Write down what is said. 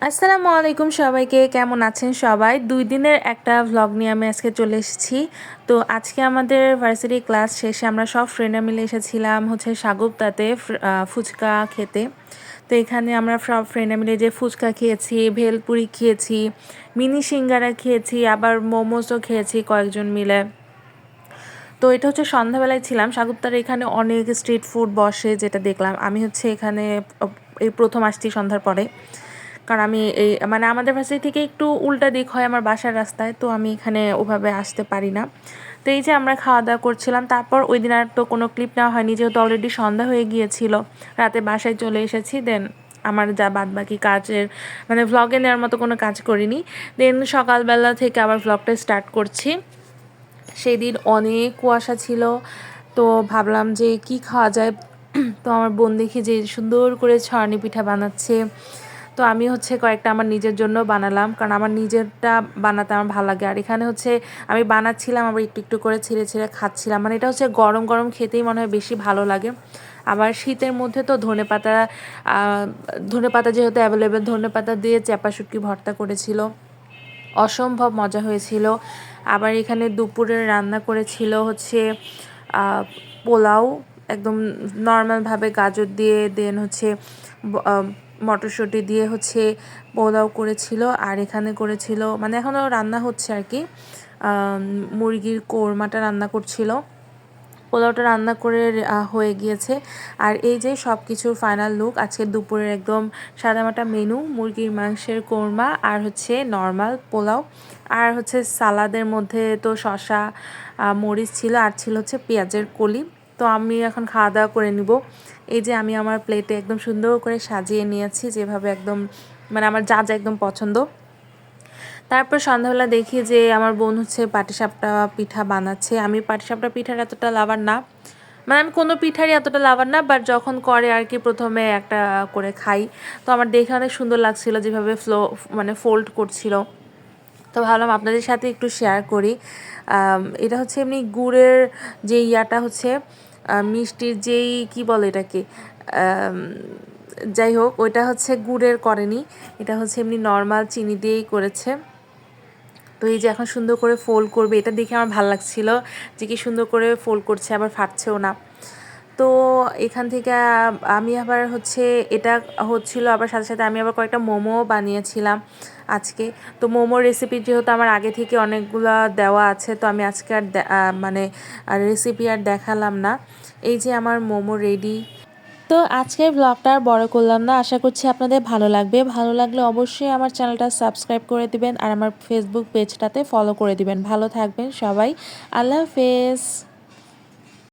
আসসালামু আলাইকুম সবাইকে, কেমন আছেন সবাই? 2 দিনের একটা ভ্লগ নিয়ে আমি আজকে চলে এসেছি। তো আজকে আমাদের ভার্সিটি ক্লাস শেষে আমরা সব ফ্রেন্ডরা মিলে এসেছিলাম হচ্ছে সাগুপ্তাতে ফুচকা খেতে। তো এখানে আমরা সব ফ্রেন্ডরা মিলে যে ফুচকা খেয়েছি, ভেলপুরি খেয়েছি, মিনি সিঙ্গারা খেয়েছি, আবার মোমোসও খেয়েছি কয়েকজন মিলে। তো এটা হচ্ছে সন্ধ্যাবেলায় ছিলাম। সাগুপ্তার এখানে অনেক স্ট্রিট ফুড বসে, যেটা দেখলাম। আমি হচ্ছে এখানে এই প্রথম আসছি সন্ধ্যার পরে, কারণ আমি এই মানে আমাদের ভার্সিটি থেকে একটু উল্টা দিক হয় আমার বাসার রাস্তায়, তো আমি এখানে ওভাবে আসতে পারি না। তো এই যে আমরা খাওয়া দাওয়া করছিলাম, তারপর ওই দিন আর তো কোনো ক্লিপ নেওয়া হয়নি, যেহেতু অলরেডি সন্ধ্যা হয়ে গিয়েছিল। রাতে বাসায় চলে এসেছি। দেন আমার যা বাদ বাকি কাজের মানে ভ্লগে নেওয়ার মতো কোনো কাজ করিনি। দেন সকালবেলা থেকে আবার ভ্লগটা স্টার্ট করছি। সেই দিন অনেক কুয়াশা ছিল, তো ভাবলাম যে কি খাওয়া যায়। তো আমার বোন দেখি যে সুন্দর করে ছাড়নি পিঠা বানাচ্ছে। তো আমি হচ্ছে কয়েকটা আমার নিজের জন্য বানালাম, কারণ আমার নিজেরটা বানাতে আমার ভালো লাগে। আর এখানে হচ্ছে আমি বানাচ্ছিলাম, আবার একটু একটু করে ছিঁড়ে ছিঁড়ে খাচ্ছিলাম। মানে এটা হচ্ছে গরম গরম খেতেই মনে হয় বেশি ভালো লাগে। আবার শীতের মধ্যে তো ধনেপাতা যেহেতু অ্যাভেলেবেল, ধনেপাতা দিয়ে চ্যাপা শুটকি ভর্তা করেছিল, অসম্ভব মজা হয়েছিল। আবার এখানে দুপুরে রান্না করেছিল হচ্ছে পোলাও, একদম নর্মালভাবে গাজর দিয়ে, দেন হচ্ছে মটরশুঁটি দিয়ে হচ্ছে পোলাও করেছিল। আর এখানে করেছিল, মানে এখনও রান্না হচ্ছে আর কি, মুরগির কোরমাটা রান্না করছিল। পোলাওটা রান্না করে হয়ে গিয়েছে। আর এই যে সব কিছুর ফাইনাল লুক আজকে দুপুরের একদম সাদামাটা মেনু, মুরগির মাংসের কোরমা আর হচ্ছে নর্মাল পোলাও, আর হচ্ছে সালাদের মধ্যে তো শসা মরিচ ছিল, আর ছিল হচ্ছে পেঁয়াজের কলি। তো আমি এখন খাওয়া দাওয়া করে নিব। এই যে আমি আমার প্লেটে একদম সুন্দর করে সাজিয়ে নিয়েছি, যেভাবে একদম মানে আমার যা যা একদম পছন্দ। তারপর সন্ধ্যাবেলা দেখি যে আমার বোন হচ্ছে পাটিসাপটা পিঠা বানাচ্ছে। আমি পাটিসাপটা পিঠার এতটা লাভার না, মানে আমি কোনো পিঠারই এতটা লাভার না, বাট যখন করে আর কি প্রথমে একটা করে খাই। তো আমার দেখে অনেক সুন্দর লাগছিল যেভাবে মানে ফোল্ড করছিল। তো ভাবলাম আপনাদের সাথে একটু শেয়ার করি। এটা হচ্ছে এমনি গুড়ের যে ইয়াটা হচ্ছে মিষ্টির যেই কি বলে এটাকে, যাই হোক ওইটা হচ্ছে গুড়ের করেনি, এটা হচ্ছে এমনি নর্মাল চিনি দিয়েই করেছে। তো এই যে এখন সুন্দর করে ফোল্ড করবে, এটা দেখে আমার ভালো লাগছিল যে কি সুন্দর করে ফোল্ড করছে, আবার ফাটছেও না। তো এখান থেকে আমি আবার হচ্ছে এটা হচ্ছিল, আবার সাথে সাথে আমি আবার কয়েকটা মোমো বানিয়েছিলাম আজকে। তো মোমোর রেসিপি যেহেতু আমার আগে থেকে অনেকগুলো দেওয়া আছে, তো আমি আজকে আর মানে রেসিপি আর দেখালাম না। এই যে আমার মোমো রেডি। তো আজকের ব্লগটা আর বড় করলাম না, আশা করছি আপনাদের ভালো লাগবে। ভালো লাগলে অবশ্যই আমার চ্যানেলটা সাবস্ক্রাইব করে দিবেন, আর আমার ফেসবুক পেজটাতে ফলো করে দিবেন। ভালো থাকবেন সবাই, আল্লাহ হাফেজ।